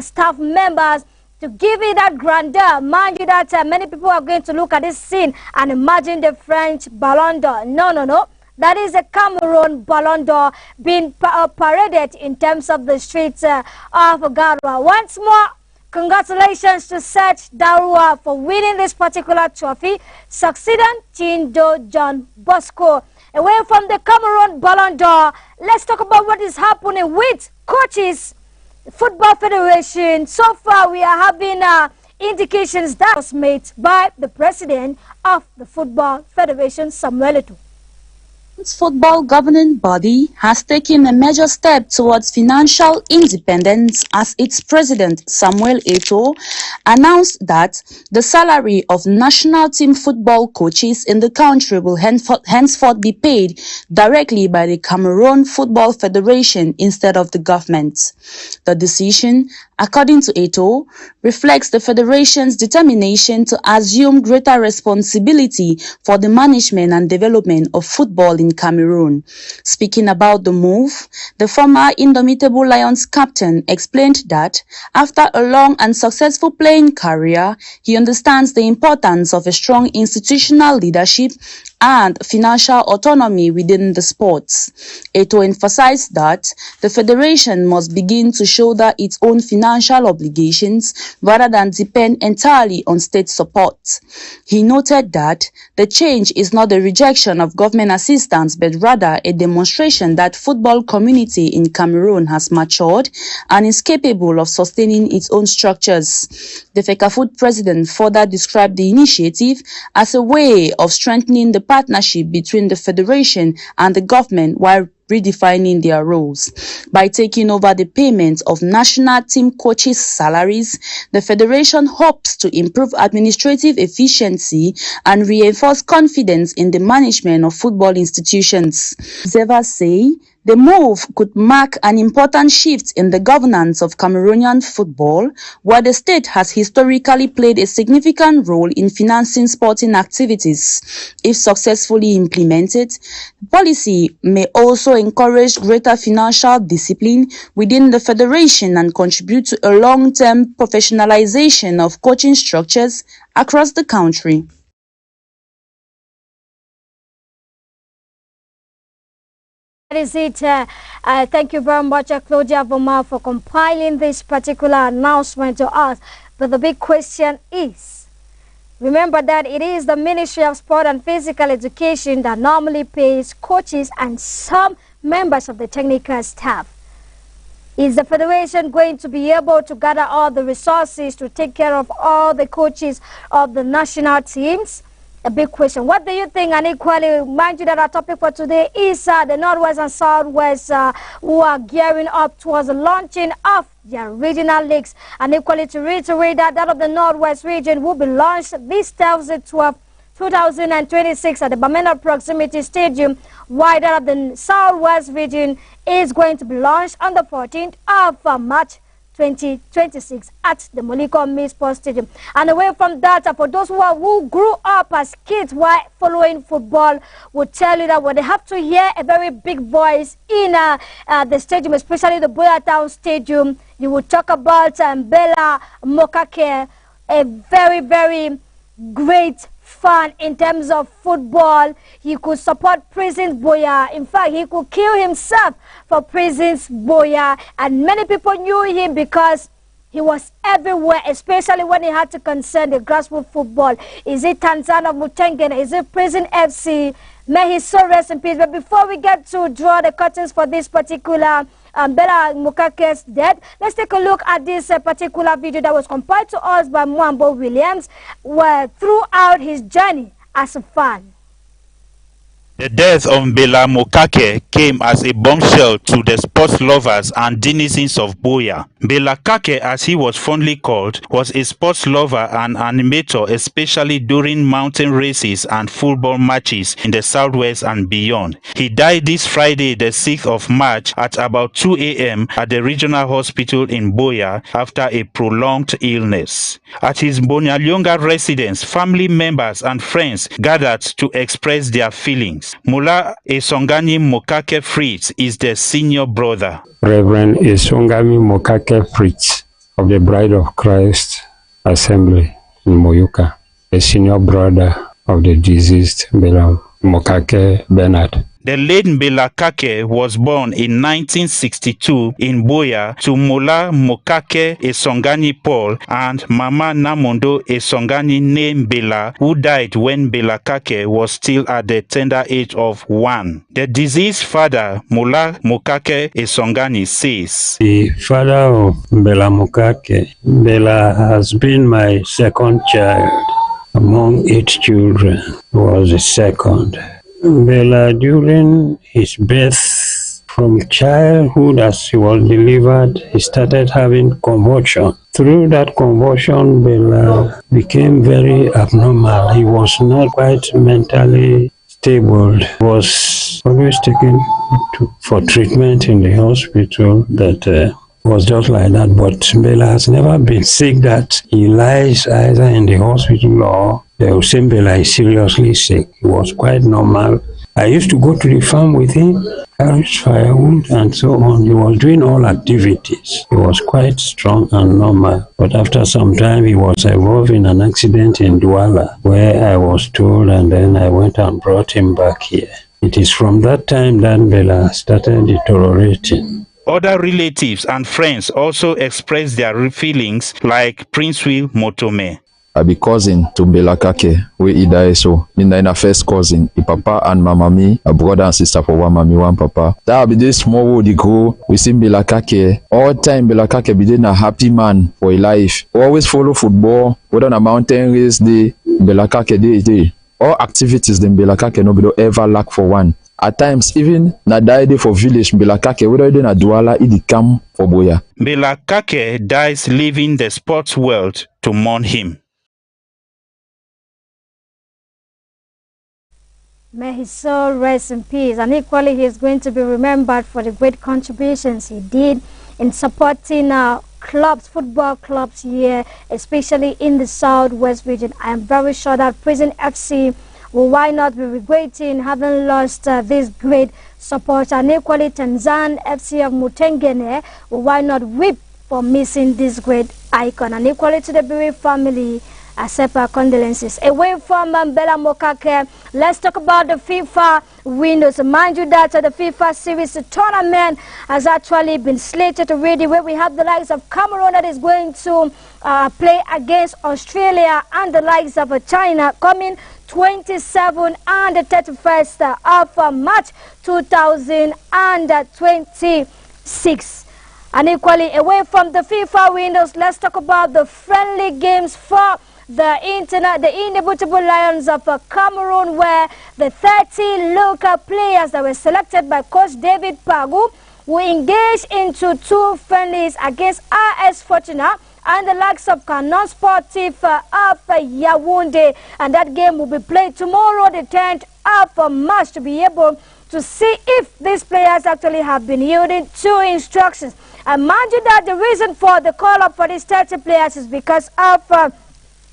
staff members to give it that grandeur. Mind you that many people are going to look at this scene and imagine the French Ballon d'Or. No. That is a Cameroon Ballon d'Or being paraded in terms of the streets of Garoua. Once more, congratulations to Serge Darua for winning this particular trophy, succeeding Chindo John Bosco. Away from the Cameroon Ballon d'Or, let's talk about what is happening with coaches, Football Federation. So far, we are having indications that was made by the president of the Football Federation, Samuel Eto'o. Its football governing body has taken a major step towards financial independence as its president, Samuel Eto'o, announced that the salary of national team football coaches in the country will henceforth be paid directly by the Cameroon Football Federation instead of the government. The decision, according to Eto'o, reflects the federation's determination to assume greater responsibility for the management and development of football in Cameroon. Speaking about the move, the former Indomitable Lions captain explained that after a long and successful playing career, he understands the importance of a strong institutional leadership and financial autonomy within the sports. Eto'o emphasized that the federation must begin to shoulder its own financial obligations rather than depend entirely on state support. He noted that the change is not a rejection of government assistance, but rather a demonstration that football community in Cameroon has matured and is capable of sustaining its own structures. The FECAFOOT president further described the initiative as a way of strengthening the partnership between the federation and the government while redefining their roles. By taking over the payment of national team coaches' salaries, the federation hopes to improve administrative efficiency and reinforce confidence in the management of football institutions. Observers say the move could mark an important shift in the governance of Cameroonian football, where the state has historically played a significant role in financing sporting activities. If successfully implemented, the policy may also encourage greater financial discipline within the federation and contribute to a long-term professionalization of coaching structures across the country. That is it. Thank you very much, Claudia Voma, for compiling this particular announcement to us. But the big question is, remember that it is the Ministry of Sport and Physical Education that normally pays coaches and some members of the technical staff. Is the federation going to be able to gather all the resources to take care of all the coaches of the national teams? A big question. What do you think? And equally, mind you that our topic for today is the Northwest and Southwest who are gearing up towards the launching of their regional leagues. And equally, to reiterate that of the Northwest region will be launched this Thursday, 2026 at the Bamenda Proximity Stadium, while that of the Southwest region is going to be launched on the 14th of March 2026 at the Moliko Mill Sports Stadium. And away from that, for those who grew up as kids while following football, will tell you that when they have to hear a very big voice in the stadium, especially the Boyatown Stadium, you will talk about Bella Mokake, a very, very great fan in terms of football. He could support Prisons Boya. In fact, he could kill himself for Prisons Boya. And many people knew him because he was everywhere, especially when he had to concern the grassroots football. Is it Tanzania Mutengen? Is it Prison FC? May his soul rest in peace. But before we get to draw the curtains for this particular Bella Mukake's death, let's take a look at this particular video that was compiled to us by Mwambo Williams throughout his journey as a fan. The death of Bella Mokake came as a bombshell to the sports lovers and denizens of Boya. Bella Kake, as he was fondly called, was a sports lover and animator, especially during mountain races and football matches in the Southwest and beyond. He died this Friday, the 6th of March, at about 2 a.m. at the regional hospital in Boya after a prolonged illness. At his Bonyalionga residence, family members and friends gathered to express their feelings. Mula Esongani Mokake Fritz is the senior brother. Reverend Esongami Mokake Fritz of the Bride of Christ Assembly in Moyuka, a senior brother of the deceased Bela Mokake Bernard. The late Mbela Kake was born in 1962 in Boya to Mola Mokake Esongani Paul and Mama Namondo Esongani named Bela, who died when Mbela Kake was still at the tender age of 1. The deceased father, Mola Mokake Esongani, says, The father of Mbela Mokake, Bela has been my second child. Among 8 children, he was the second. Bela, during his birth, from childhood as he was delivered, he started having convulsion. Through that convulsion, Bela became very abnormal. He was not quite mentally stable. He was always taken for treatment in the hospital that was just like that. But Bela has never been sick that he lies either in the hospital or they will say Bela is seriously sick. He was quite normal. I used to go to the farm with him, carry firewood and so on. He was doing all activities. He was quite strong and normal. But after some time, he was involved in an accident in Douala, where I was told, and then I went and brought him back here. It is from that time that Bela started deteriorating. Other relatives and friends also expressed their feelings, like Prince Will Motome. I be cousin to Mbela Kake, where he died so. Me na first cousin. He papa and mama me, a brother and sister for one mommy, one papa. That be this small world he grow. We see Mbela Kake. All time Mbela Kake be then a happy man for his life. Always follow football, whether on a mountain race day, Mbela Kake day. All activities the Mbela Kake no be ever lack for one. At times, even na die day for village, Mbela Kake, whether they na Douala, he come for Boya. Mbela Kake dies leaving the sports world to mourn him. May his soul rest in peace, and equally he is going to be remembered for the great contributions he did in supporting clubs, football clubs here, especially in the Southwest region. I am very sure that Prison FC will why not be regretting having lost this great support, and equally Tanzan FC of Mutengene will why not weep for missing this great icon, and equally to the bereaved family, accept our condolences. Away from Mbela Mokake, let's talk about the FIFA windows. Mind you that the FIFA Series tournament has actually been slated already, where we have the likes of Cameroon that is going to play against Australia, and the likes of China coming 27 and the 31st of March 2026. And equally away from the FIFA windows, let's talk about the friendly games for the inimitable Lions of Cameroon, where the 30 local players that were selected by Coach David Pagu will engage into 2 friendlies against RS Fortuna and the likes of Canon Sportif of Yaoundé, and that game will be played tomorrow, the 10th of March, to be able to see if these players actually have been yielding to instructions. And mind you that the reason for the call-up for these 30 players is because of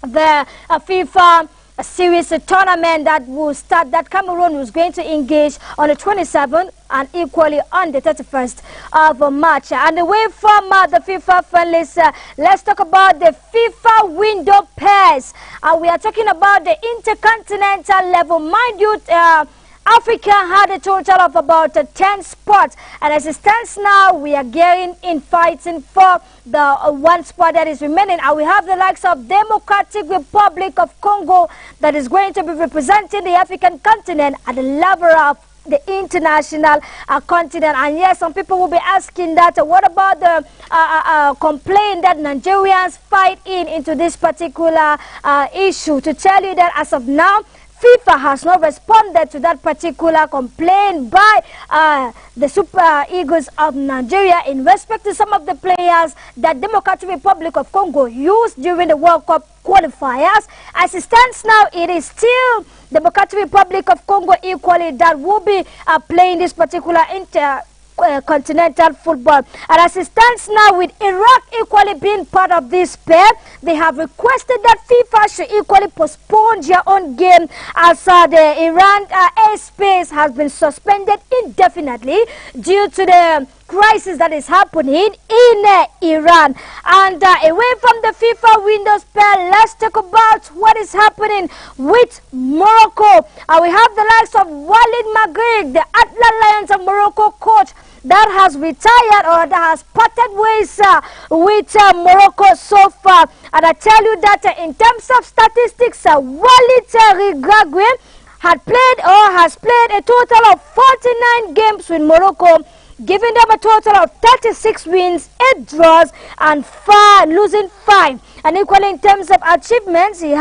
the FIFA Series tournament that will start, that Cameroon was going to engage on the 27th and equally on the 31st of March. And away from the FIFA friendlies, let's talk about the FIFA window pairs. And we are talking about the intercontinental level. Mind you, Africa had a total of about 10 spots, and as it stands now, we are gearing in fighting for the 1 spot that is remaining. And we have the likes of Democratic Republic of Congo that is going to be representing the African continent at the level of the international continent. And yes, some people will be asking that, what about the complaint that Nigerians fight into this particular issue? To tell you that as of now, FIFA has not responded to that particular complaint by the Super Eagles of Nigeria in respect to some of the players that Democratic Republic of Congo used during the World Cup qualifiers. As it stands now, it is still Democratic Republic of Congo equally that will be playing this particular continental football. And as it stands now, with Iraq equally being part of this pair, they have requested that FIFA should equally postpone their own game, as the Iran airspace has been suspended indefinitely due to the crisis that is happening in Iran. And away from the FIFA window spell, let's talk about what is happening with Morocco. We have the likes of Walid Maghrib, the Atlas Lions of Morocco coach, that has retired or that has parted ways with Morocco so far. And I tell you that in terms of statistics, Walid Regragui has played a total of 49 games with Morocco, giving them a total of 36 wins, 8 draws, and losing 5. And equally in terms of achievements, he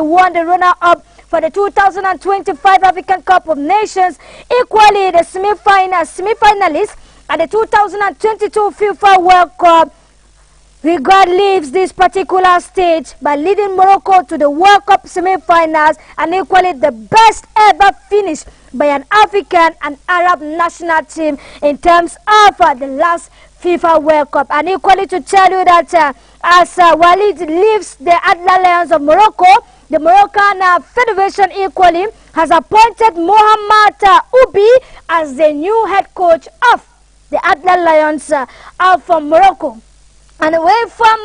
won the runner-up for the 2025 African Cup of Nations, equally the semi-finalists at the 2022 FIFA World Cup. Rigard leaves this particular stage by leading Morocco to the World Cup semi-finals, and equally the best ever finish by an African and Arab national team in terms of the last FIFA World Cup. And equally to tell you that as Walid leaves the Atlas Lions of Morocco, the Moroccan Federation equally has appointed Mohamed Oubi as the new head coach of the Atlas Lions of Morocco. And away from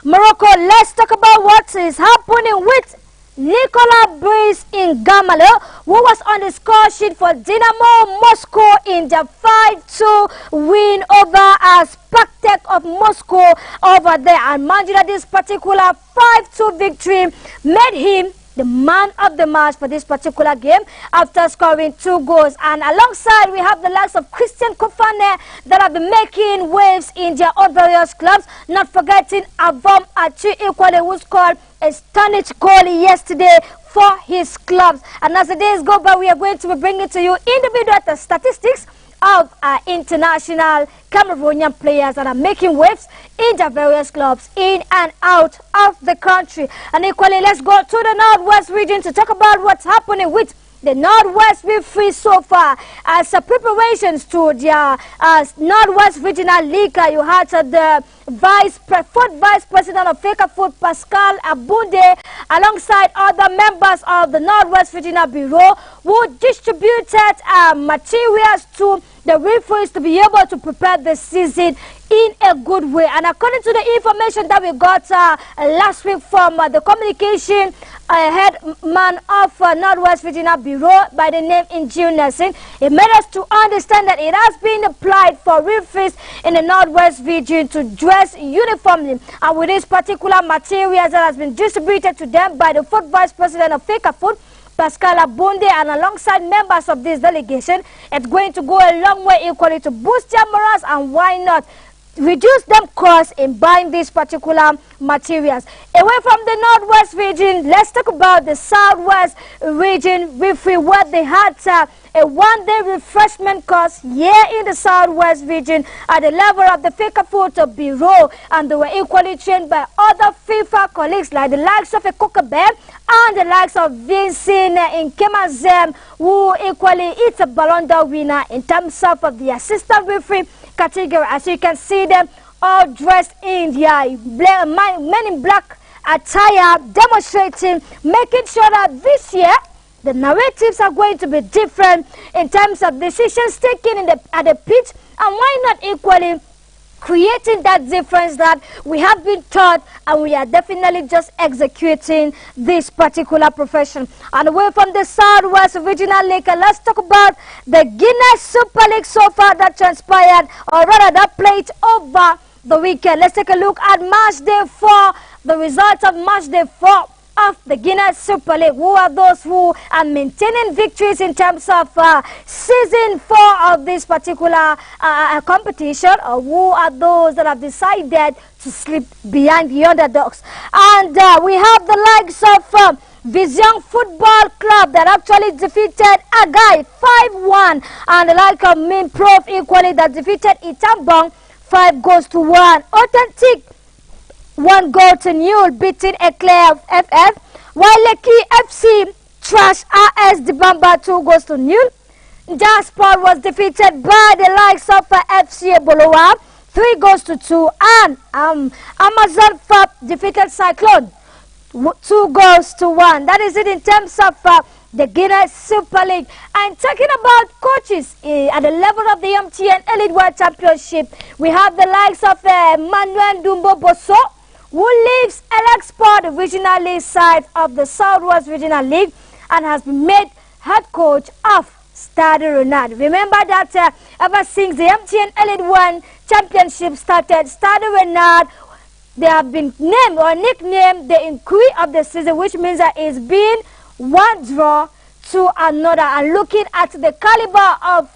Morocco, let's talk about what is happening with Nicolas Brice in Gamalo, who was on the score sheet for Dynamo Moscow in the 5-2 win over Spartak of Moscow over there. And mind you that this particular 5-2 victory made him the man of the match for this particular game after scoring 2 goals. And alongside, we have the likes of Christian Kofane that have been making waves in their own various clubs. Not forgetting Avom Achi equally, who scored a stunning goal yesterday for his clubs. And as the days go by, we are going to be bringing to you individual statistics of international Cameroonian players that are making waves in their various clubs in and out of the country. And equally, let's go to the Northwest region to talk about what's happening with the Northwest Referee so far. As preparations to their Northwest Regional League, you had the fourth Vice President of FECAFOOT, Pascal Abunde, alongside other members of the Northwest Regional Bureau, who distributed materials to the referees to be able to prepare the season in a good way. And according to the information that we got last week from the communication head man of Northwest Regional Bureau by the name Injil Nelson, it made us to understand that it has been applied for referees in the Northwest region to dress uniformly. And with this particular materials that has been distributed to them by the fourth Vice President of FECAFOOT, Pascal Abunde, and alongside members of this delegation, it's going to go a long way equally to boost their morals and why not reduce them costs in buying these particular materials. Away from the Northwest region, let's talk about the Southwest region referee, where they had a one-day refreshment course here in the Southwest region at the level of the FECAFOOT Bureau, and they were equally trained by other FIFA colleagues like the likes of Ekokabe and the likes of Vincent Nkemazem, who equally is a Ballon d'Or winner in terms of the assistant referee category. As you can see them all dressed in their men in black attire, demonstrating, making sure that this year the narratives are going to be different in terms of decisions taken at the pitch, and why not equally creating that difference that we have been taught, and we are definitely just executing this particular profession. And away from the Southwest Regional League, let's talk about the Guinness Super League so far that transpired, or rather that played over the weekend. Let's take a look at match day 4, the results of match day 4 of the Guinness Super League. Who are those who are maintaining victories in terms of season 4 of this particular competition, or who are those that have decided to slip behind the underdogs? And we have the likes of Vision Football Club that actually defeated Agai 5-1, and the like of Min Prof equally that defeated Itambong 5-1. Authentic 1-0 beating Eclair FF, while Lekki FC trash RS Dibamba 2-0. Jasport was defeated by the likes of FC Bolowa 3-2, and Amazon Fab defeated Cyclone 2-1. That is it in terms of the Guinness Super League. And talking about coaches at the level of the MTN Elite World Championship, we have the likes of Manuel Dumbo Bosso, who leaves LX Sport, the regional league side of the Southwest Regional League, and has been made head coach of Stade Renard. Remember that ever since the MTN Elite One Championship started, Stade Renard, they have been named or nicknamed the Inquiry of the season, which means that it's been one draw to another. And looking at the caliber of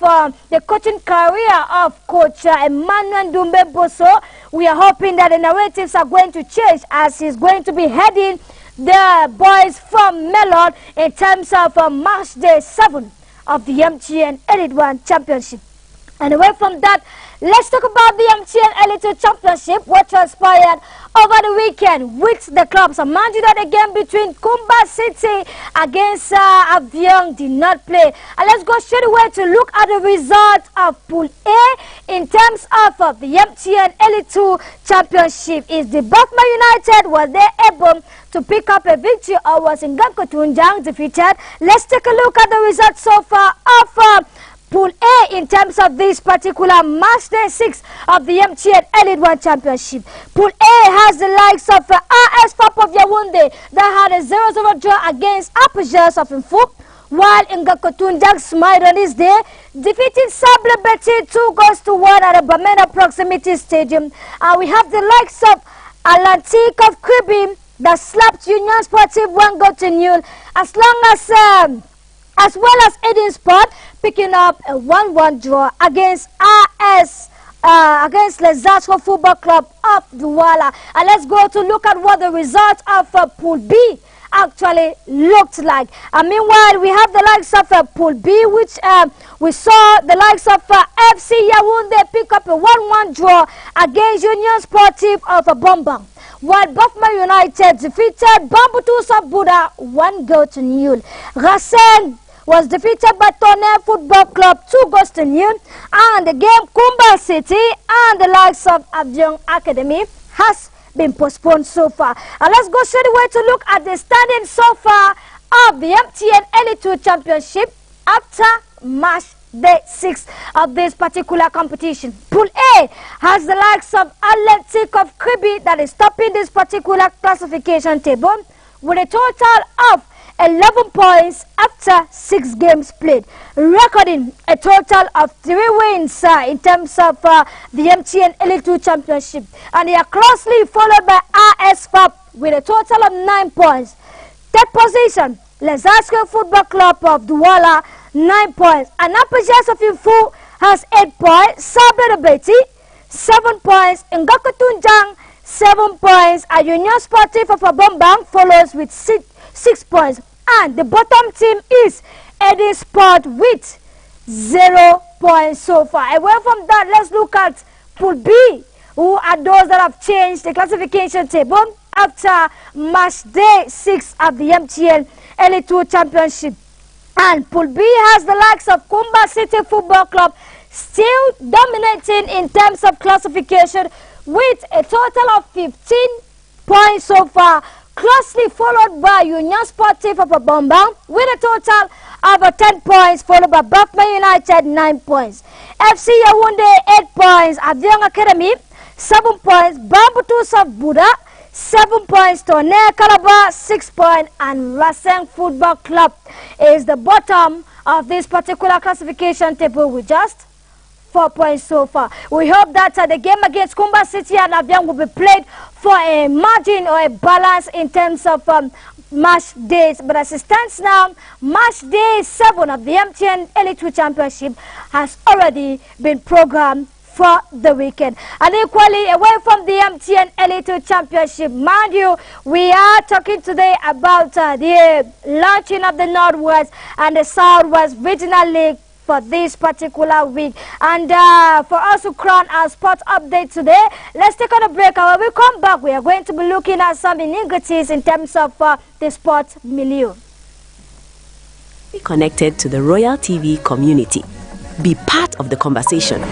the coaching career of Coach Emmanuel Dumbe Bosso, we are hoping that the narratives are going to change as he's going to be heading the boys from Melon in terms of March Day 7 of the MTN Elite One Championship. And away from that, let's talk about the MTN Elite Two Championship, what transpired over the weekend with the clubs. I mind you that the game between Kumba City against Avion did not play. And let's go straight away to look at the result of Pool A in terms of the MTN Elite Two Championship. Is the Buckman United, was they able to pick up a victory, or was Nganko Tunjang defeated? Let's take a look at the results so far of Pool A in terms of this particular match day 6 of the MTN Elite One Championship. Pool A has the likes of RS Fap of Yaoundé that had a 0-0 draw against Apogers of Info, while Ngakotunjak smiled on his day, defeating Sable Betty 2-1 at the Bamena Proximity Stadium. And we have the likes of Atlantic of Kribim that slapped Union Sportive 1-0, as well as Eden Sport picking up a 1-1 draw against against Lesatro Football Club of Douala. And let's go to look at what the result of Pool B actually looked like. And meanwhile, we have the likes of Pool B, which we saw the likes of FC Yaoundé pick up a 1-1 draw against Union Sportive of Bombang, while Buffman United defeated Bambutu Sabuda 1-0. Racine was defeated by Tonnerre Football Club 2-0, and the game Kumba City and the likes of Avion Academy has been postponed so far. And let's go straight away to look at the standings so far of the MTN Elite 2 Championship after March Day 6 of this particular competition. Pool A has the likes of Atlantic of Kribi that is topping this particular classification table with a total of 11 points after 6 games played, recording a total of 3 wins in terms of the MTN Elite 2 Championship. And they are closely followed by RSFAP with a total of 9 points. Third position, Lesatro Football Club of Douala, 9 points. And Apogers of Info has 8 points. Sabre Betty, 7 points. Ngaku Tunjang, 7 points. And Union Sportive of Abombang follows with 6 points. And the bottom team is Eddie Sport with 0 points so far. Away from that, let's look at Pool B, who are those that have changed the classification table after Match Day 6 of the MTN Elite 2 Championship. And Pool B has the likes of Kumba City Football Club still dominating in terms of classification with a total of 15 points so far, closely followed by Union Sportive of Bombang with a total of 10 points, followed by Buckman United 9 points. FC Yaoundé 8 points, Avion Academy 7 points, Bambutus of Buddha 7 points, Tonnerre Calabar 6 points, and Racine Football Club is the bottom of this particular classification table with just 4 points so far. We hope that the game against Kumba City and Avion will be played for a margin or a balance in terms of match days. But as it stands now, match day 7 of the MTN Elite 2 Championship has already been programmed for the weekend. And equally, away from the MTN Elite 2 Championship, mind you, we are talking today about the launching of the Northwest and the Southwest Regional League for this particular week. And for us to crown our sports update today, let's take on a break. And when we come back, we are going to be looking at some iniquities in terms of the sports milieu. Be connected to the Royal TV community. Be part of the conversation.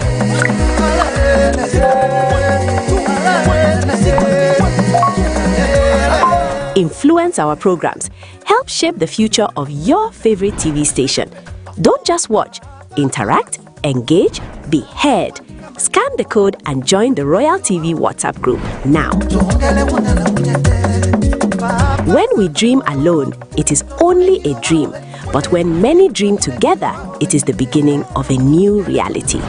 Influence our programs. Help help shape the future of your favorite TV station. Don't just watch, interact, engage, be heard. Scan the code and join the Royal TV WhatsApp group now. When we dream alone, it is only a dream. But when many dream together, it is the beginning of a new reality.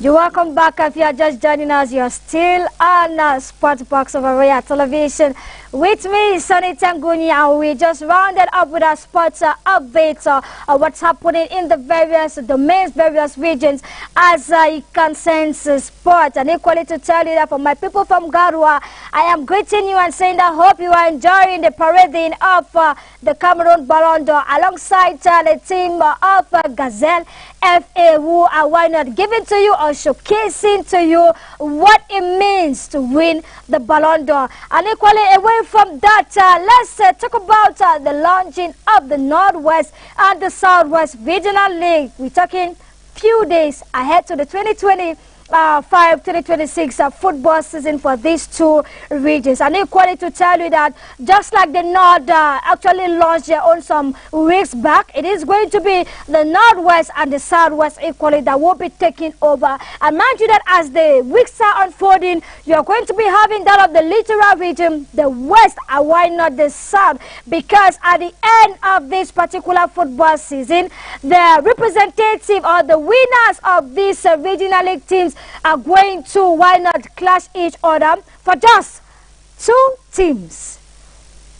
You're welcome back. If you are just joining us, you're still on Sports Box of Royal Television. With me, Sonny Tanguni, and we just rounded up with our sports updates of what's happening in the various domains, various regions, as it concerns sports. And equally to tell you that for my people from Garua, I am greeting you and saying that I hope you are enjoying the parading of the Cameroon Ballon d'Or alongside the team of Gazelle FA, who are why not giving to you or showcasing to you what it means to win the Ballon d'Or. And equally away from that, let's talk about the launching of the Northwest and the Southwest Regional League. We're talking few days ahead to the 2025-2026 football season for these two regions. And equally to tell you that just like the North actually launched their own some weeks back, it is going to be the Northwest and the Southwest equally that will be taking over. And mind you that as the weeks are unfolding, you are going to be having that of the Littoral region, the West, and why not the South? Because at the end of this particular football season, the representative or the winners of these regional league teams are going to why not clash each other for just two teams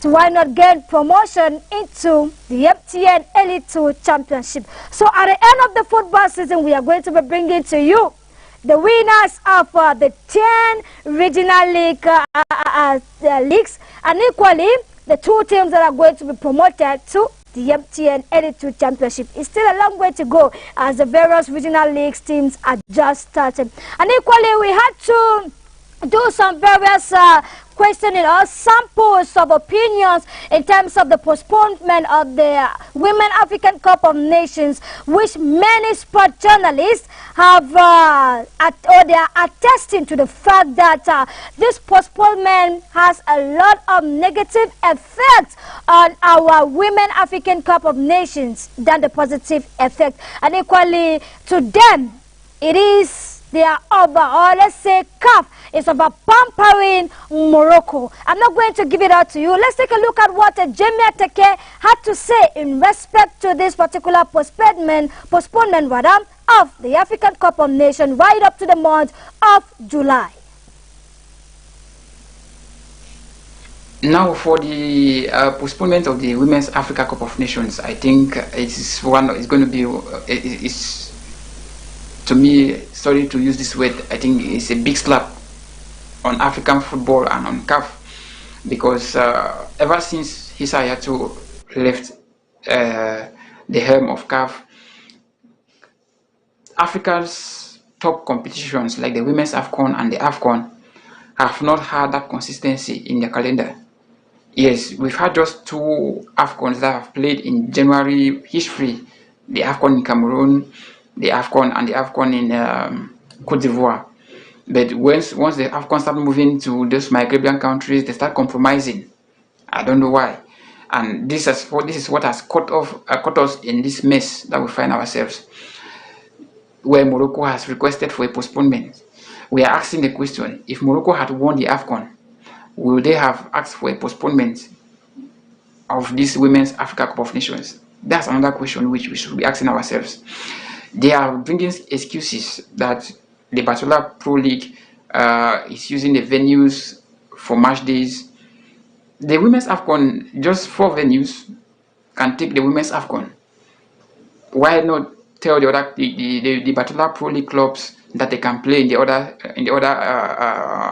to why not get promotion into the MTN Elite 2 Championship. So at the end of the football season, we are going to be bringing to you the winners of the 10 regional league leagues, and equally the two teams that are going to be promoted to the MTN Elite 2 Championship. Is still a long way to go as the various regional leagues teams are just starting. And equally, we had to do some various questioning or samples of opinions in terms of the postponement of the Women African Cup of Nations, which many sport journalists have they are attesting to the fact that this postponement has a lot of negative effects on our Women African Cup of Nations than the positive effect. And equally to them, it is they are over, or let's say CAF is about pampering Morocco. I'm not going to give it out to you. Let's take a look at what Jamie Ateke had to say in respect to this particular postponement of the African Cup of Nations right up to the month of July. Now, for the postponement of the Women's Africa Cup of Nations, I think it's going to be to me, sorry to use this word, I think it's a big slap on African football and on CAF, because ever since Hissa Hayatou left the helm of CAF, Africa's top competitions like the Women's AFCON and the AFCON have not had that consistency in their calendar. Yes, we've had just two AFCONs that have played in January history, the AFCON in Cameroon, the AFCON and the AFCON in Cote d'Ivoire. But once the AFCON start moving to those Caribbean countries, they start compromising. I don't know why. And this is what has caught us in this mess that we find ourselves, where Morocco has requested for a postponement. We are asking the question, if Morocco had won the AFCON, will they have asked for a postponement of this Women's Africa Cup of Nations? That's another question which we should be asking ourselves. They are bringing excuses that the Bachelor Pro League is using the venues for match days. The Women's AFCON, just 4 venues can take the Women's AFCON. Why not tell the other the Bachelor Pro League clubs that they can play in the other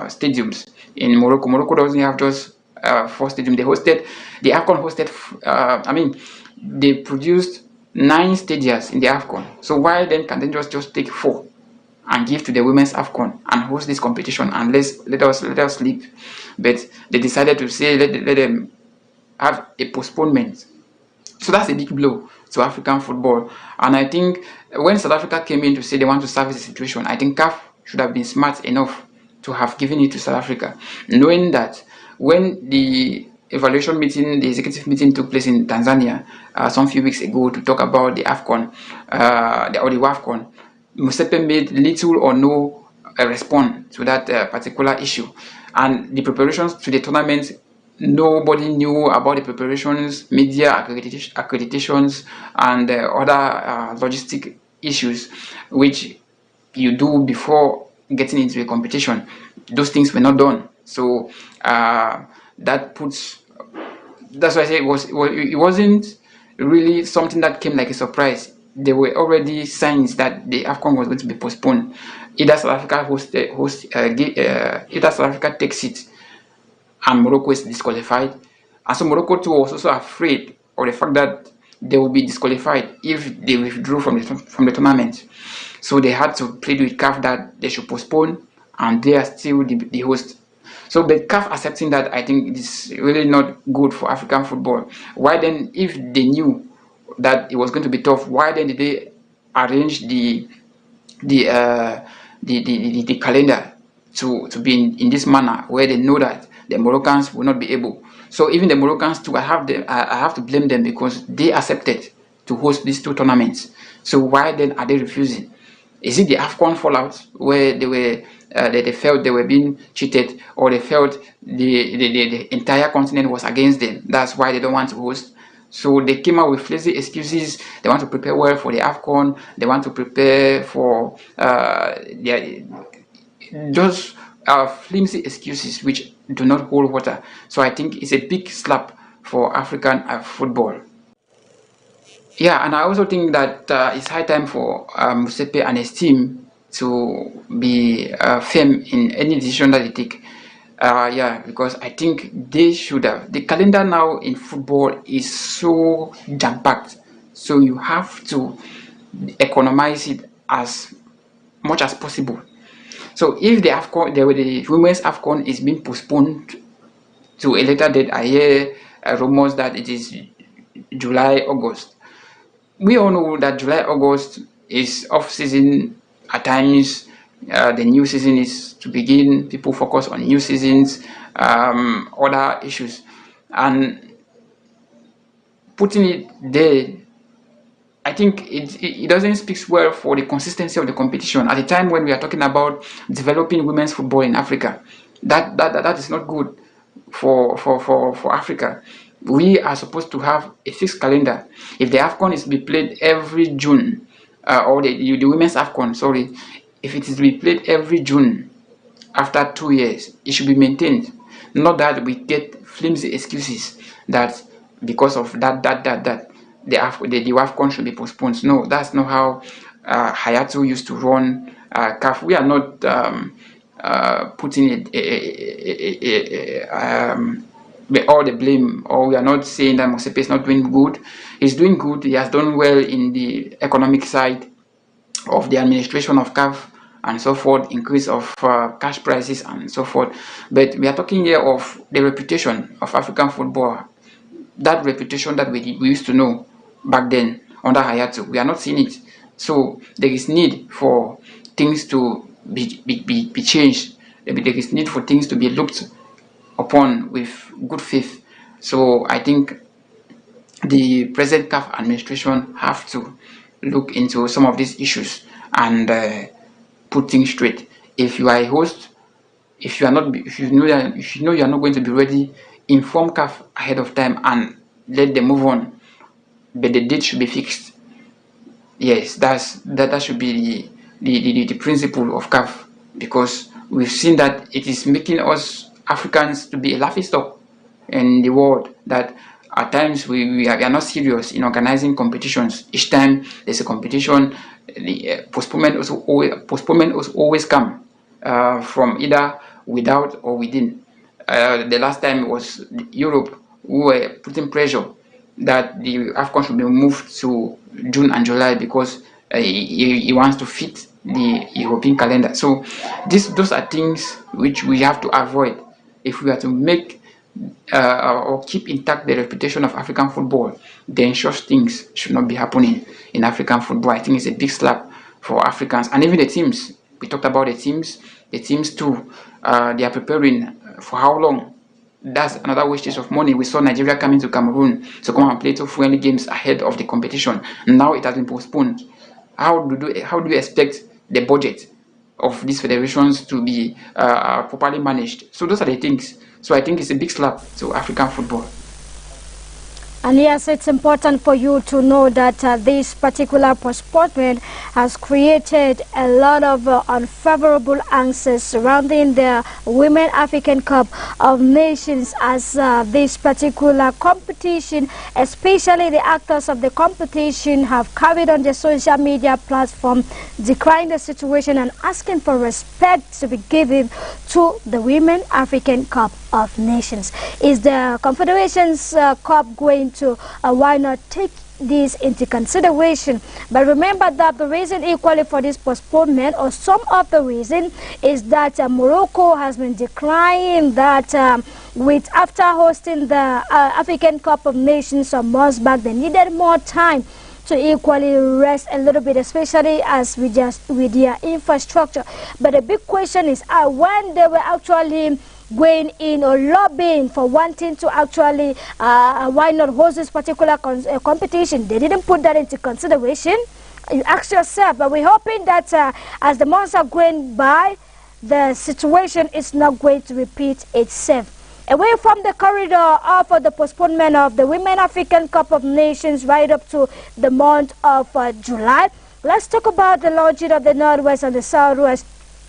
stadiums in Morocco? Morocco doesn't have just 4 stadiums. The AFCON hosted. They produced 9 stadiums in the AFCON. So why then can they just take 4 and give to the Women's AFCON and host this competition and let us sleep? But they decided to say let them have a postponement So that's a big blow to African football. And I think when South Africa came in to say they want to service the situation, I think CAF should have been smart enough to have given it to South Africa, knowing that when the evaluation meeting, the executive meeting took place in Tanzania some few weeks ago to talk about the AFCON, or the WAFCON, Musepe made little or no response to that particular issue. And the preparations to the tournament, nobody knew about the preparations, media accreditations, and other logistic issues which you do before getting into a competition. Those things were not done. So that puts, that's why I say it wasn't really something that came like a surprise. There were already signs that the AFCON was going to be postponed. Either South Africa either South Africa takes it and Morocco is disqualified. And so Morocco too was also afraid of the fact that they will be disqualified if they withdrew from the tournament. So they had to plead with CAF that they should postpone, and they are still the host. So but CAF accepting that, I think it is really not good for African football. Why then, if they knew that it was going to be tough, why then did they arrange the calendar to be in this manner, where they know that the Moroccans will not be able? So even the Moroccans too, I have to blame them, because they accepted to host these two tournaments. So why then are they refusing? Is it the AFCON fallout, where they felt they were being cheated, or they felt the entire continent was against them? That's why they don't want to host. So they came out with flimsy excuses. They want to prepare well for the AFCON. They want to prepare for those flimsy excuses which do not hold water. So I think it's a big slap for African football. Yeah, and I also think that it's high time for Musepe and his team to be firm in any decision that they take. Yeah, because I think they should have. The calendar now in football is so jam-packed, so you have to economize it as much as possible. So if the AFCON, the women's AFCON is being postponed to a later date, I hear rumors that it is July, August. We all know that July, August is off season at times. The new season is to begin. People focus on new seasons, other issues, and putting it there, I think it doesn't speak well for the consistency of the competition at a time when we are talking about developing women's football in Africa. That is not good for Africa. We are supposed to have a fixed calendar. If the AFCON is to be played every June, or the women's AFCON, sorry, if it is to be played every June after 2 years, it should be maintained. Not that we get flimsy excuses that because of that the AFCON should be postponed. No, that's not how Hayatou used to run CAF. We are not putting all the blame, or we are not saying that Mosepe is not doing good. He's doing good. He has done well in the economic side of the administration of CAF and so forth, increase of cash prices and so forth. But we are talking here of the reputation of African football. That reputation that we used to know back then under Hayatou, we are not seeing it. So there is need for things to be changed. There is need for things to be looked upon with good faith. So I think the present CAF administration have to look into some of these issues and put things straight. If you are a host, if you know you are not going to be ready, inform CAF ahead of time and let them move on. But the date should be fixed. Yes, that should be the principle of CAF, because we've seen that it is making us Africans to be a laughingstock in the world, that at times we are not serious in organizing competitions. Each time there's a competition, the postponement always come from either without or within. The last time it was Europe who were putting pressure that the AFCON should be moved to June and July, because he wants to fit the European calendar. So those are things which we have to avoid if we are to make or keep intact the reputation of African football, then such things should not be happening in African football. I think it's a big slap for Africans and even the teams. We talked about the teams. The teams too. They are preparing for how long? That's another wastage of money. We saw Nigeria coming to Cameroon to come and play 2 friendly games ahead of the competition. Now it has been postponed. How do you expect the budget of these federations to be properly managed? So those are the things. So I think it's a big slap to African football. And yes, it's important for you to know that this particular postponement has created a lot of unfavorable answers surrounding the Women African Cup of Nations as this particular competition, especially the actors of the competition, have carried on their social media platform decrying the situation and asking for respect to be given to the Women African Cup of Nations. Is the Confederations Cup going to why not take this into consideration? But remember that the reason equally for this postponement, or some of the reason, is that Morocco has been decrying that with after hosting the African Cup of Nations some months back, they needed more time to equally rest a little bit, especially as with their infrastructure. But the big question is when they were actually going in or lobbying for wanting to actually why not host this particular competition, they didn't put that into consideration. You ask yourself, but we're hoping that as the months are going by, the situation is not going to repeat itself. Away from the corridor of the postponement of the Women African Cup of Nations right up to the month of July, let's talk about the launching of the Northwest and the Southwest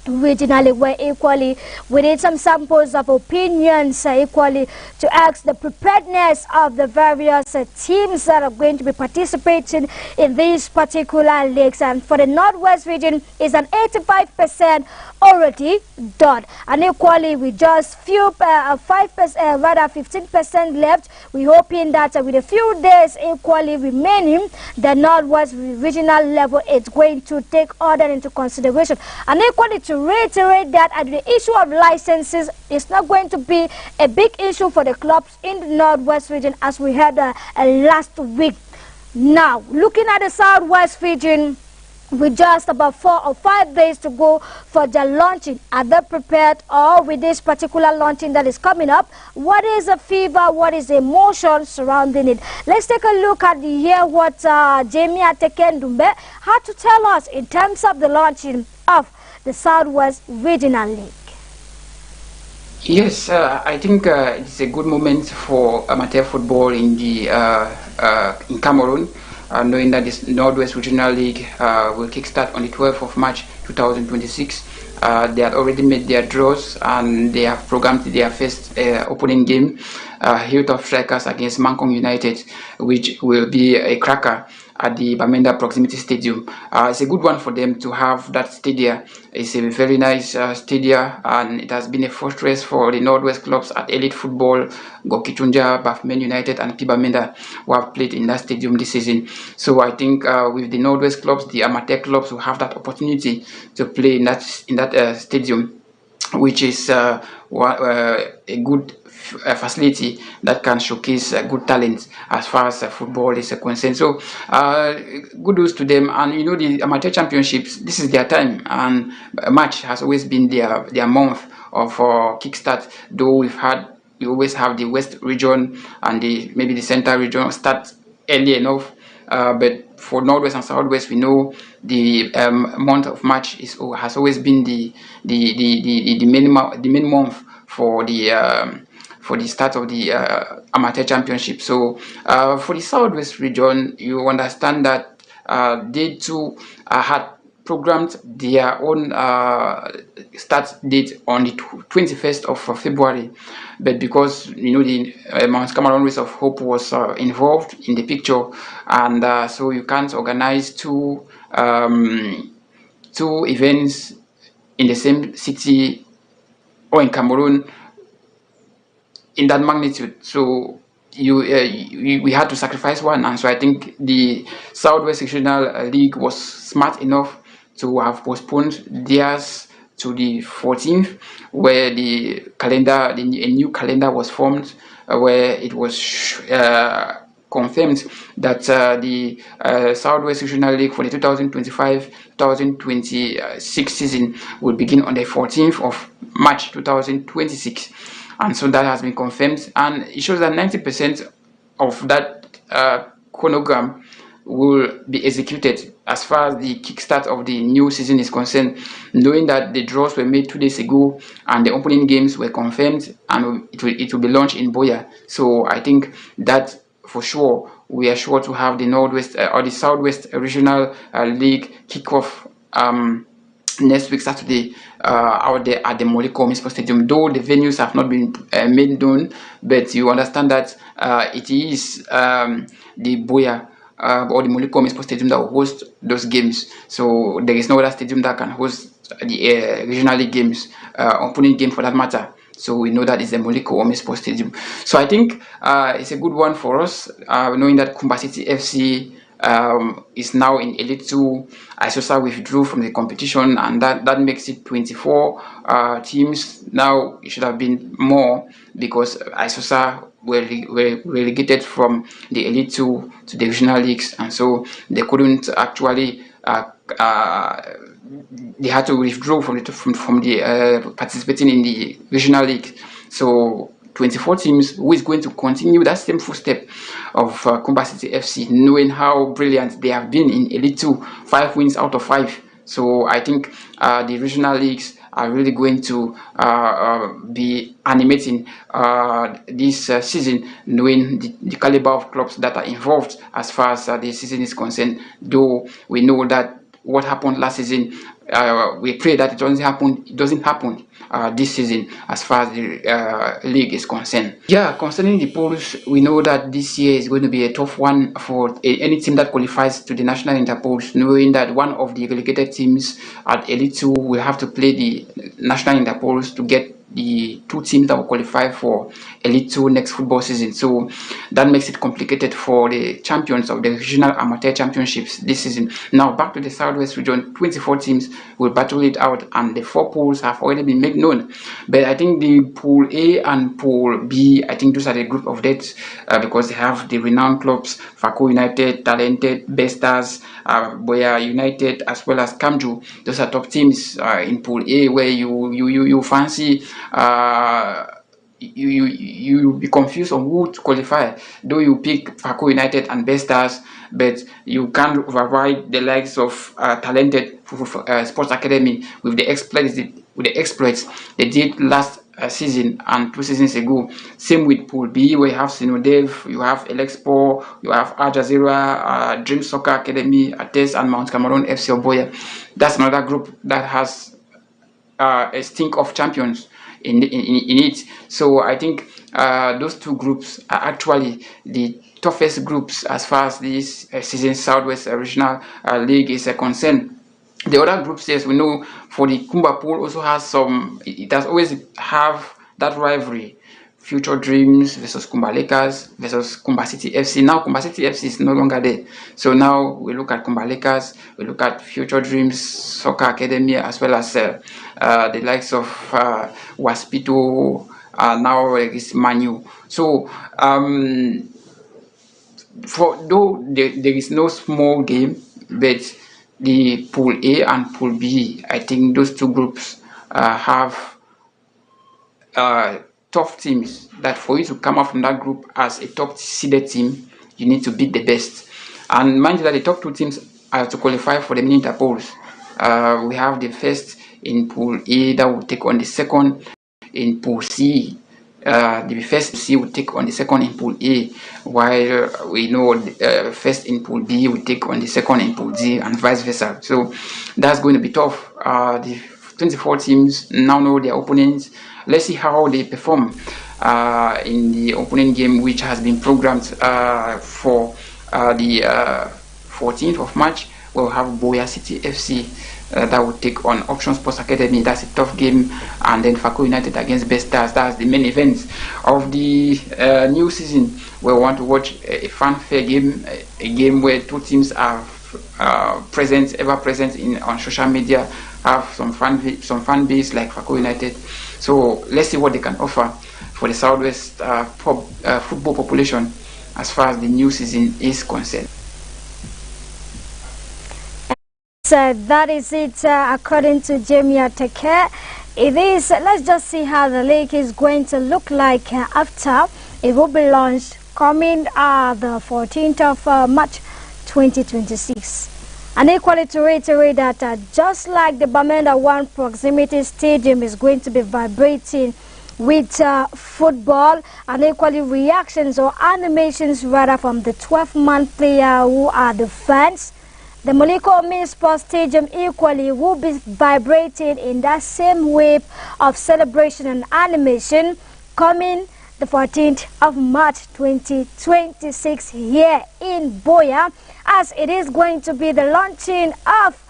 regionally, where equally we need some samples of opinions equally to ask the preparedness of the various teams that are going to be participating in these particular leagues. And for the Northwest region, is an 85% already done, and equally with just few 5% rather 15% left. We're hoping that with a few days equally remaining, the Northwest regional level is going to take all that into consideration. And equally to reiterate that the issue of licenses is not going to be a big issue for the clubs in the Northwest region, as we had last week. Now looking at the Southwest region, with just about 4 or 5 days to go for the launching, are they prepared? Or with this particular launching that is coming up, what is the fever, what is the emotion surrounding it? Let's take a look at hear what Jamie Atekendumbe had to tell us in terms of the launching of the Southwest Regional League. Yes, I think it's a good moment for amateur football in the in Cameroon. Knowing that this Northwest Regional League will kickstart on the 12th of March 2026. They had already made their draws and they have programmed their first opening game, Hilltop Strikers against Mankong United, which will be a cracker at the Bamenda Proximity Stadium. It's a good one for them to have that stadium. It's a very nice stadium, and it has been a fortress for the Northwest clubs at elite football, Gokitunja, Bafmen United, and Pibamenda, who have played in that stadium this season. So I think with the Northwest clubs, the amateur clubs will have that opportunity to play in that stadium, which is a good facility that can showcase good talent as far as football is concerned. So good news to them. And you know, the amateur championships, this is their time, and March has always been their month of kickstart. Though we always have the West region and maybe the Central region start early enough, but for Northwest and Southwest, we know the month of March has always been the main month for the start of the amateur championship. So for the Southwest region, you understand that they too had programmed their own start date on the 21st of February, but because you know the Mount Cameroon Race of Hope was involved in the picture, and so you can't organize two events in the same city or in Cameroon in that magnitude. So we had to sacrifice one, and so I think the Southwest Regional League was smart enough to have postponed theirs to the 14th, where the calendar, a new calendar was formed, where it was confirmed that the Southwest Regional League for the 2025-2026 season will begin on the 14th of March 2026. And so that has been confirmed, and it shows that 90% of that chronogram will be executed as far as the kickstart of the new season is concerned, knowing that the draws were made 2 days ago and the opening games were confirmed, and it will be launched in Boya. So I think that for sure we are sure to have the Northwest or the Southwest Regional League kickoff next week Saturday out there at the Moliko Sports Stadium. Though the venues have not been made known, but you understand that it is the Boya or the Moliko Sports Stadium that will host those games. So there is no other stadium that can host the regional league games, opening game for that matter. So we know that it's the Moliko Sports Stadium. So I think it's a good one for us, knowing that Kumba City FC is now in Elite 2. Isosa withdrew from the competition, and that makes it 24 teams. Now it should have been more because Isosa were relegated from the Elite 2 to the regional leagues, and so they couldn't actually they had to withdraw from the participating in the regional league. So 24 teams, who is going to continue that same footstep of Kumba City FC, knowing how brilliant they have been in Elite 2, 5 wins out of 5. So I think the regional leagues are really going to be animating this season, knowing the caliber of clubs that are involved as far as the season is concerned. Though we know that what happened last season, we pray that it doesn't happen this season as far as the league is concerned. Yeah, concerning the polls, we know that this year is going to be a tough one for any team that qualifies to the national interpolls, knowing that one of the relegated teams at Elite 2 will have to play the national interpolls to get the 2 teams that will qualify for Elite 2 next football season. So that makes it complicated for the champions of the regional amateur championships this season. Now back to the Southwest region, 24 teams will battle it out, and the 4 pools have already been made known. But I think the Pool A and Pool B, I think those are the group of death because they have the renowned clubs, Fako United, Talented, Bestars, Boya United, as well as Kamju. Those are top teams in Pool A, where you fancy you be confused on who to qualify. Though you pick Fako United and Bestars, but you can't override the likes of Talented Sports Academy with the exploits they did last season and 2 seasons ago. Same with Pool B, where you have Sinodev, you have Elexpo, you have Al Jazeera, Dream Soccer Academy, Ates, and Mount Cameroon FC Oboya. That's another group that has a stink of champions in it. So I think those 2 groups are actually the toughest groups as far as this season Southwest Regional League is concerned. The other groups, yes, we know for the Kumba pool also has some, it has always have that rivalry. Future Dreams versus Kumba Lakers versus Kumba City FC. Now Kumba City FC is no longer there. So now we look at Kumba Lakers, we look at Future Dreams Soccer Academy, as well as the likes of Waspito, now is Manu. So though there is no small game, but the Pool A and Pool B, I think those 2 groups have tough teams, that for you to come out from that group as a top seeded team, you need to beat the best. And mind you that the top 2 teams are to qualify for the mini interpolls. We have the first in Pool A that will take on the second in Pool C. The first C will take on the second in Pool A, while we know the first in Pool B will take on the second in Pool D, and vice versa. So that's going to be tough. The 24 teams now know their opponents. Let's see how they perform in the opening game, which has been programmed for the 14th of March. We'll have Boya City FC that will take on Auction Sports Academy. That's a tough game. And then Fako United against Bestars. That's the main event of the new season. We want to watch a fanfare game, a game where 2 teams are ever present on social media, have some fan base like Fako United. So let's see what they can offer for the Southwest football population as far as the new season is concerned. So that is it according to Jamie Atake. It is, let's just see how the league is going to look like after it will be launched coming the 14th of March 2026. And equally to reiterate that just like the Bamenda 1 proximity stadium is going to be vibrating with football, and equally reactions or animations rather from the 12-man player who are the fans, the Moliko Mini Sports Stadium equally will be vibrating in that same wave of celebration and animation coming the 14th of March 2026 here in Boya, as it is going to be the launching of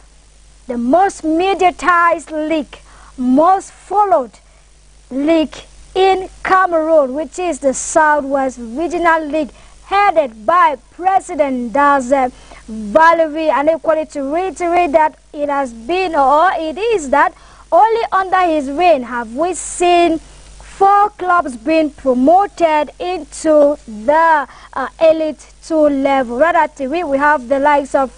the most mediatized league, most followed league in Cameroon, which is the Southwest Regional League, headed by President Daze Valerie. And equally to reiterate that it has been, or it is that only under his reign have we seen 4 clubs being promoted into the Elite 2 level. Rather, we have the likes of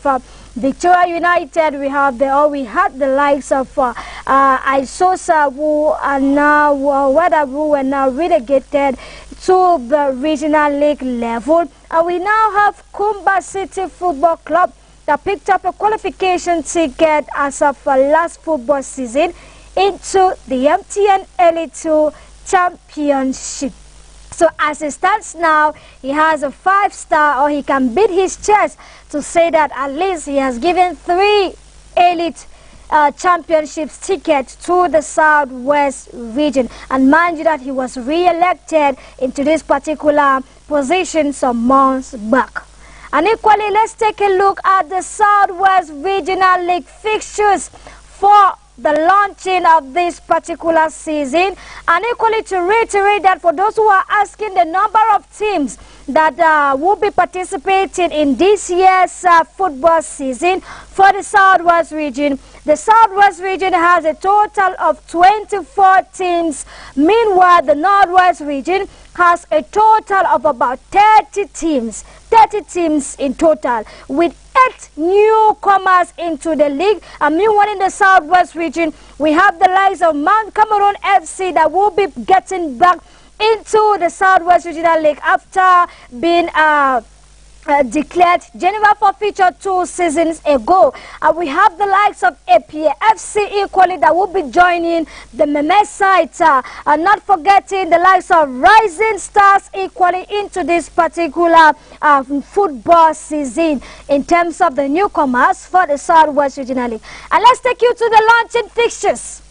Victoria United, we had the likes of Isosa, who are now, who are now relegated to the regional league level. And we now have Kumba City Football Club that picked up a qualification ticket as of last football season into the MTN Elite 2 Championship. So as it stands now, he has a 5-star, or he can beat his chest to say that at least he has given 3 elite championships tickets to the Southwest region. And mind you that he was re-elected into this particular position some months back. And equally, let's take a look at the Southwest Regional League fixtures for the launching of this particular season. And equally to reiterate that for those who are asking the number of teams that will be participating in this year's football season for the Southwest region, the Southwest region has a total of 24 teams. Meanwhile, the Northwest region has a total of about 30 teams in total, with 8 newcomers into the league. And meanwhile, in the Southwest region, we have the likes of Mount Cameroon FC that will be getting back into the Southwest Regional League after being declared Geneva forfeiture 2 seasons ago. And we have the likes of APA FC equally that will be joining the Meme side, and not forgetting the likes of Rising Stars equally into this particular football season in terms of the newcomers for the Southwest Regional League. And let's take you to the launching fixtures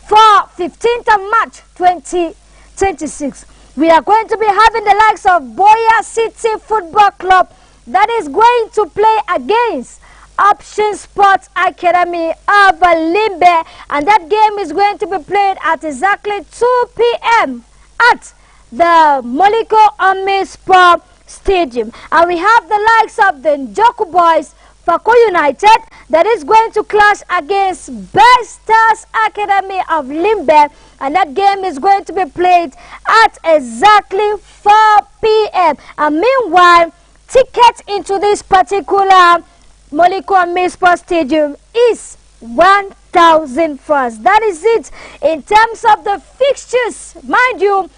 for 15th of March 2026. We are going to be having the likes of Boya City Football Club that is going to play against Option Sports Academy of Limbe, and that game is going to be played at exactly 2 p.m. at the Moliko Army Sport Stadium. And we have the likes of the Njoku Boys Fako United that is going to clash against Best Stars Academy of Limbe, and that game is going to be played at exactly 4 p.m. And meanwhile, tickets into this particular Moliko Army Sport Stadium is 1,000 francs. That is it in terms of the fixtures. Mind you,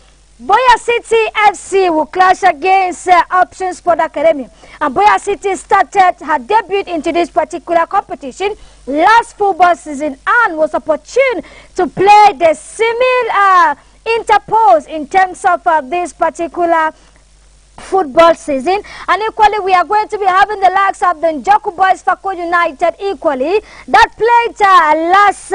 Boya City FC will clash against Option Sport Academy. And Boya City started her debut into this particular competition last football season and was opportune to play the similar interpose in terms of this particular football season. And equally, we are going to be having the likes of the Njoku Boys Fako United equally that played last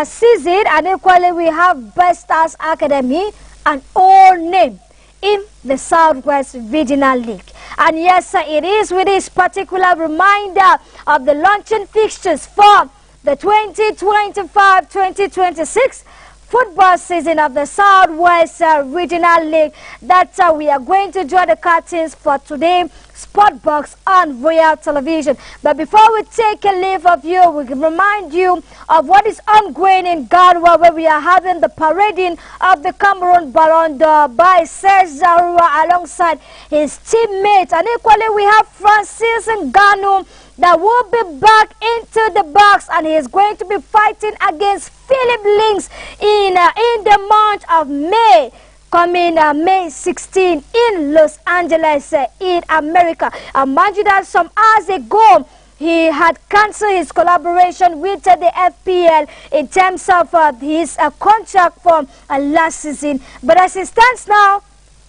season. And equally, we have Best Stars Academy, an old name in the Southwest Regional League. And yes, it is with this particular reminder of the launching fixtures for the 2025-2026 football season of the Southwest Regional League. That's how we are going to draw the curtains for today. Sport Box on Royal Television. But before we take a leave of you, we can remind you of what is ongoing in Ghana, where we are having the parading of the Cameroon Ballon d'Or by Serge Zarua alongside his teammates. And equally, we have Francis Ngannou that will be back into the box, and he is going to be fighting against Philip Links in the month of May. Coming May 16 in Los Angeles in America. Mind you that some hours ago, he had cancelled his collaboration with the FPL in terms of his contract for last season. But as it stands now,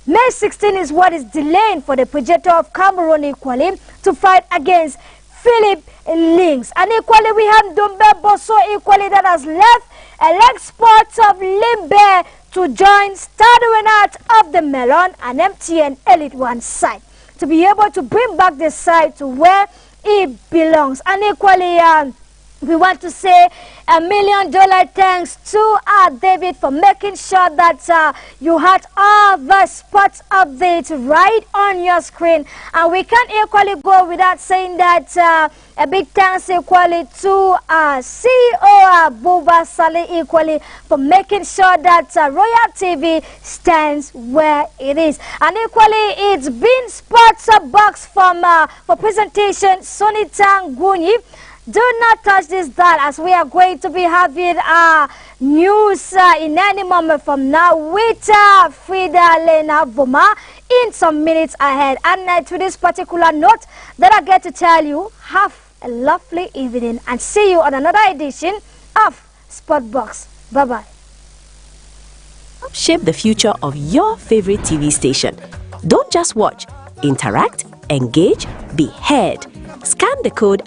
May 16 is what is delaying for the projector of Cameroon equally to fight against Philip Links. And equally we have Dumbe Bosso equally that has left Elect Sports of Limbe to join Stade Renard of the Melon and MTN Elite One side to be able to bring back the side to where it belongs. And equally, we want to say $1 million thanks to David for making sure that you had all the sports updates right on your screen. And we can't equally go without saying that a big thanks equally to CEO Buba Saleh equally for making sure that Royal TV stands where it is. And equally, it's been Sports Box for presentation Sonita Nguni. Do not touch this dial, as we are going to be having news in any moment from now with Frida Lena Voma in some minutes ahead. And to this particular note that I get to tell you, have a lovely evening and see you on another edition of Sport Box. Bye-bye. Shape the future of your favorite TV station. Don't just watch, interact, engage, be heard. Scan the code